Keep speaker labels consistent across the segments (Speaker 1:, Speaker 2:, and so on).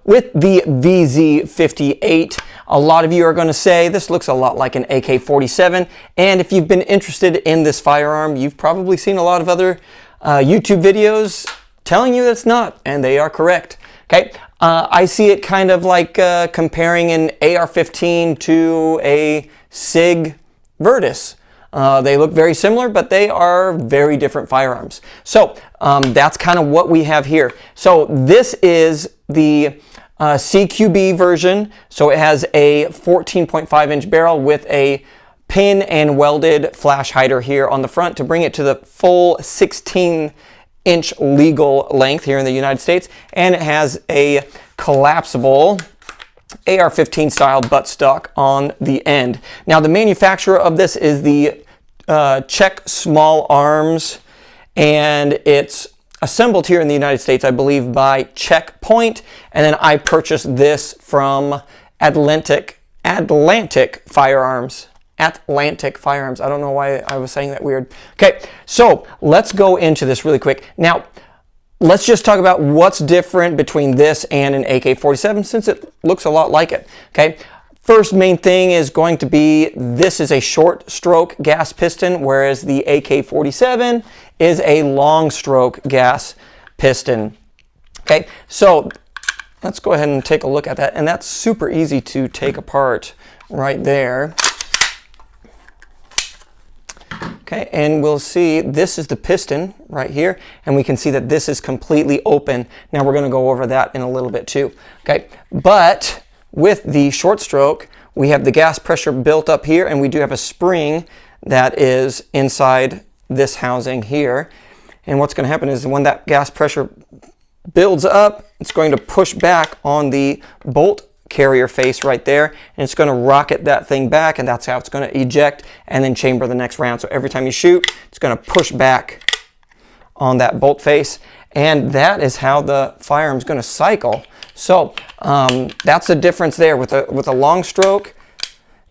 Speaker 1: with the VZ58. A lot of you are going to say this looks a lot like an AK-47, and if you've been interested in this firearm, you've probably seen a lot of other YouTube videos telling you that it's not, and they are correct. Okay, I see it kind of like comparing an AR-15 to a SIG Virtus. They look very similar, but they are very different firearms. So that's kind of what we have here. So this is the CQB version. So it has a 14.5 inch barrel with a pin and welded flash hider here on the front to bring it to the full 16-inch legal length here in the United States. And it has a collapsible AR-15 style buttstock on the end. Now the manufacturer of this is the Czech Small Arms, and it's assembled here in the United States, I believe, by Czechpoint, and then I purchased this from Atlantic Firearms. Atlantic Firearms. I don't know why I was saying that weird. Okay, so let's go into this really quick. Now, let's just talk about what's different between this and an AK-47, since it looks a lot like it. Okay, first main thing is going to be this is a short stroke gas piston, whereas the AK-47 is a long stroke gas piston. Okay, so let's go ahead and take a look at that, and that's super easy to take apart right there. Okay, and we'll see this is the piston right here, and we can see that this is completely open. Now we're going to go over that in a little bit too. Okay, but with the short stroke, we have the gas pressure built up here, and we do have a spring that is inside this housing here. And what's going to happen is when that gas pressure builds up, it's going to push back on the bolt carrier face right there, and it's going to rocket that thing back, and that's how it's going to eject and then chamber the next round. So every time you shoot, it's going to push back on that bolt face, and that is how the firearm is going to cycle. So that's the difference there. With a long stroke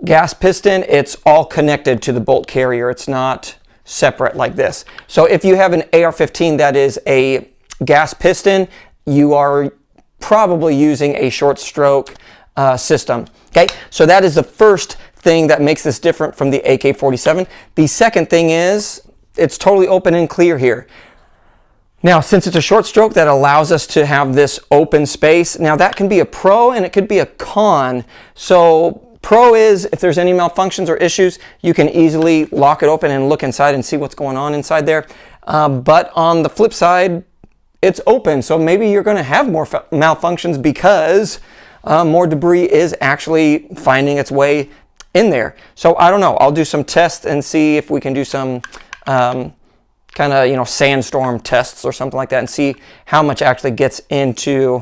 Speaker 1: gas piston, it's all connected to the bolt carrier. It's not separate like this. So if you have an AR-15 that is a gas piston, you are probably using a short stroke system. Okay, so that is the first thing that makes this different from the AK-47. The second thing is it's totally open and clear here. Now, since it's a short stroke, that allows us to have this open space. Now that can be a pro and it could be a con. So pro is if there's any malfunctions or issues, you can easily lock it open and look inside and see what's going on inside there. But on the flip side, it's open, so maybe you're going to have more malfunctions because more debris is actually finding its way in there. So I don't know. I'll do some tests and see if we can do some kind of sandstorm tests or something like that, and see how much actually gets into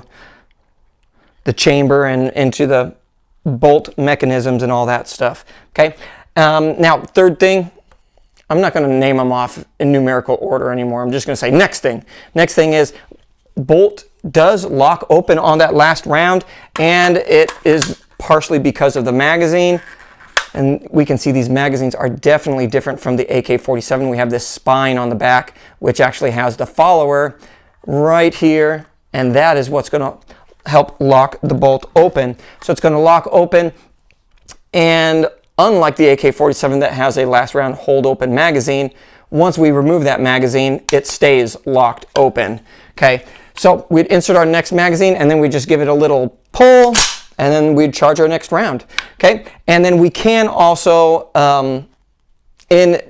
Speaker 1: the chamber and into the bolt mechanisms and all that stuff. Okay. Now, third thing. I'm not going to name them off in numerical order anymore. I'm just going to say next thing. Next thing is bolt does lock open on that last round, and it is partially because of the magazine. And we can see these magazines are definitely different from the AK-47. We have this spine on the back, which actually has the follower right here, and that is what's going to help lock the bolt open. So it's going to lock open, and unlike the AK-47 that has a last round hold open magazine, once we remove that magazine, it stays locked open. Okay, so we'd insert our next magazine, and then we just give it a little pull, and then we'd charge our next round. Okay, and then we can also, in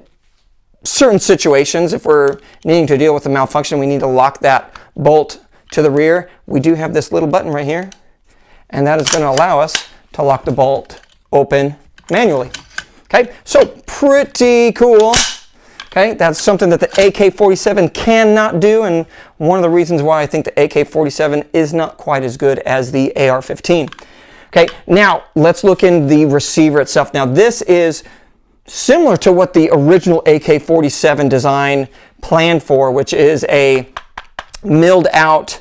Speaker 1: certain situations, if we're needing to deal with a malfunction, we need to lock that bolt to the rear. We do have this little button right here, and that is going to allow us to lock the bolt open manually. Okay, so pretty cool. Okay, that's something that the AK-47 cannot do, and one of the reasons why I think the AK-47 is not quite as good as the AR-15. Okay, now let's look in the receiver itself. Now this is similar to what the original AK-47 design planned for, which is a milled out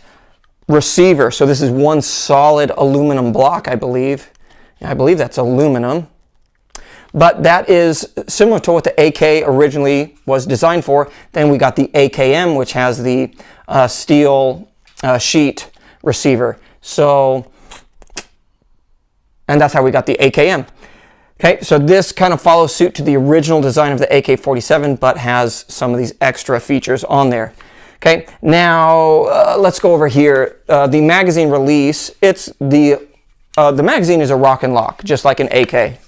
Speaker 1: receiver. So this is one solid aluminum block, I believe. I believe that's aluminum. But that is similar to what the AK originally was designed for. Then we got the AKM, which has the steel sheet receiver. So, and that's how we got the AKM. Okay, so this kind of follows suit to the original design of the AK-47, but has some of these extra features on there. Okay, now let's go over here. The magazine release, the magazine is a rock and lock, just like an AK.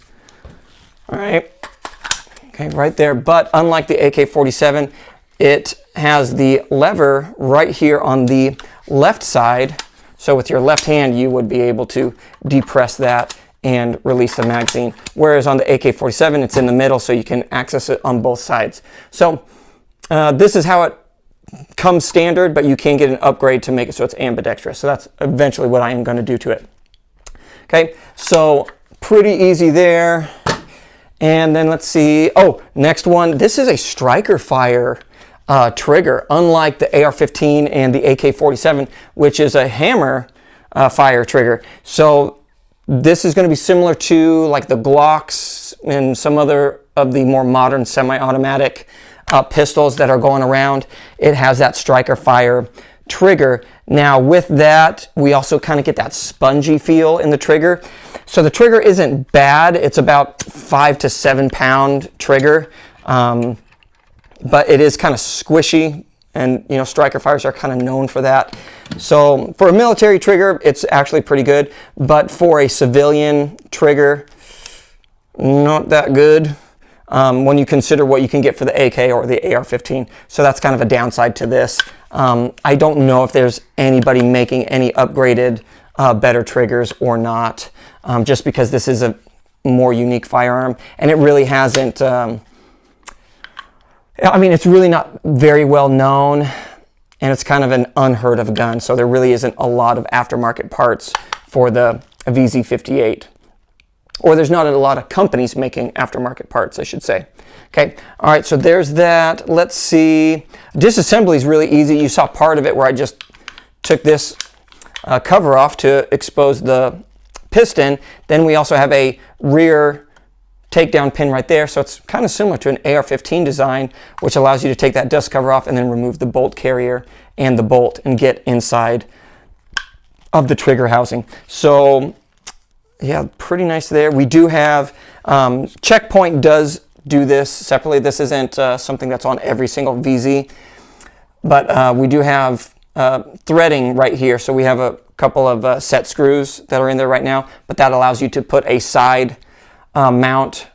Speaker 1: All right, okay, right there. But unlike the AK-47, it has the lever right here on the left side. So with your left hand, you would be able to depress that and release the magazine. Whereas on the AK-47, it's in the middle, so you can access it on both sides. So this is how it comes standard, but you can get an upgrade to make it so it's ambidextrous. So that's eventually what I am going to do to it. Okay, so pretty easy there. And then let's see. Oh, next one. This is a striker fire trigger, unlike the AR-15 and the AK-47, which is a hammer fire trigger. So this is going to be similar to like the Glocks and some other of the more modern semi-automatic pistols that are going around. It has that striker fire trigger. Now with that, we also kind of get that spongy feel in the trigger. So the trigger isn't bad. It's about 5 to 7 pound trigger, but it is kind of squishy, and you know, striker fires are kind of known for that. So for a military trigger, it's actually pretty good, but for a civilian trigger, not that good when you consider what you can get for the AK or the AR-15. So that's kind of a downside to this. I don't know if there's anybody making any upgraded better triggers or not, just because this is a more unique firearm, and it really hasn't, I mean, it's really not very well known, and it's kind of an unheard of gun, so there really isn't a lot of aftermarket parts for the VZ58. Or there's not a lot of companies making aftermarket parts, I should say. Okay, all right, so there's that. Let's see. Disassembly is really easy. You saw part of it where I just took this cover off to expose the piston. Then we also have a rear takedown pin right there. So it's kind of similar to an AR-15 design, which allows you to take that dust cover off and then remove the bolt carrier and the bolt and get inside of the trigger housing. So yeah, pretty nice there. We do have, Czechpoint does do this separately. This isn't something that's on every single VZ, but we do have threading right here. So we have a couple of set screws that are in there right now, but that allows you to put a side mount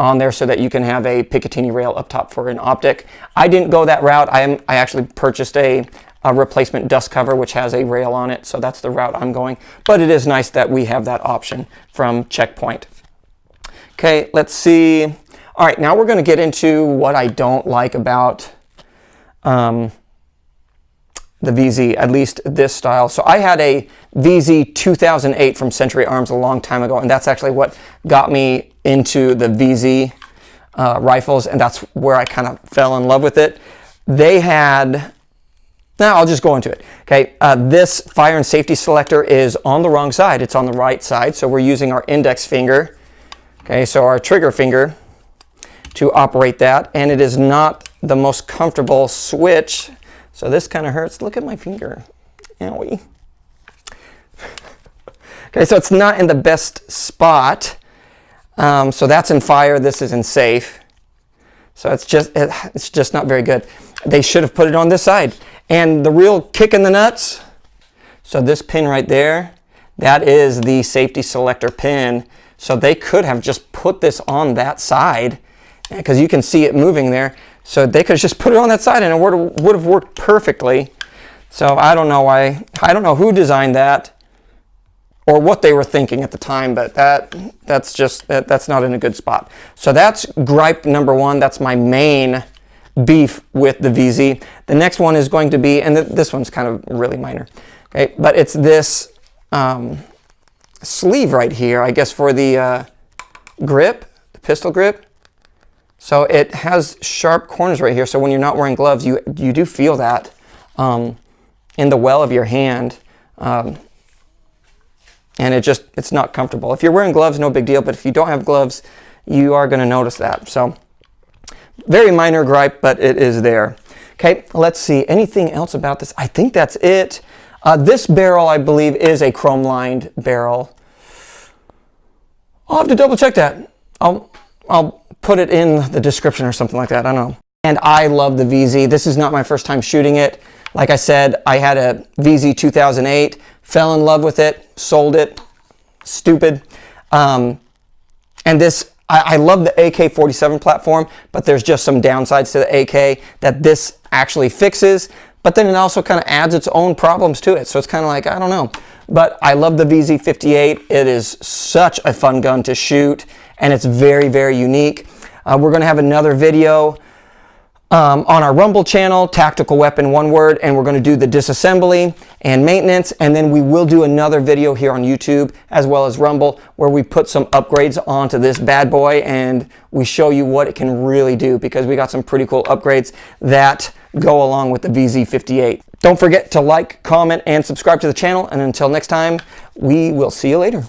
Speaker 1: on there so that you can have a Picatinny rail up top for an optic. I didn't go that route. I actually purchased a replacement dust cover which has a rail on it, so that's the route I'm going. But it is nice that we have that option from Czechpoint. Okay, let's see. All right, now we're going to get into what I don't like about the VZ, at least this style. So I had a VZ58 from Century Arms a long time ago, and that's actually what got me into the VZ rifles, and that's where I kind of fell in love with it. They had, now I'll just go into it. Okay, this fire and safety selector is on the wrong side. It's on the right side, so we're using our index finger, okay, so our trigger finger to operate that, and it is not the most comfortable switch. So this kind of hurts. Look at my finger. Owie. Okay, so it's not in the best spot. So that's in fire. This is in safe. So it's just not very good. They should have put it on this side. And the real kick in the nuts, so this pin right there, that is the safety selector pin. So they could have just put this on that side, because you can see it moving there. So they could have just put it on that side and it would have worked perfectly. So I don't know why, I don't know who designed that or what they were thinking at the time, but that's not in a good spot. So that's gripe number one. That's my main beef with the VZ. The next one is going to be, and this one's kind of really minor, okay, but it's this sleeve right here, I guess, for the grip, the pistol grip. So it has sharp corners right here, so when you're not wearing gloves, you do feel that in the well of your hand, and it's not comfortable. If you're wearing gloves, no big deal, but if you don't have gloves, you are going to notice that. So very minor gripe, but it is there. Okay, let's see, anything else about this? I think that's it. This barrel, I believe, is a chrome-lined barrel. I'll have to double check that. I'll put it in the description or something like that. I don't know. And I love the VZ. This is not my first time shooting it. Like I said, I had a VZ58, fell in love with it, sold it. Stupid. And this, I love the AK-47 platform, but there's just some downsides to the AK that this actually fixes. But then it also kind of adds its own problems to it. So it's kind of like, I don't know. But I love the VZ58. It is such a fun gun to shoot, and it's very, very unique. We're going to have another video on our Rumble channel, Tactical Weapon, one word, and we're going to do the disassembly and maintenance, and then we will do another video here on YouTube as well as Rumble where we put some upgrades onto this bad boy and we show you what it can really do, because we got some pretty cool upgrades that go along with the VZ58. Don't forget to like, comment, and subscribe to the channel, and until next time, we will see you later.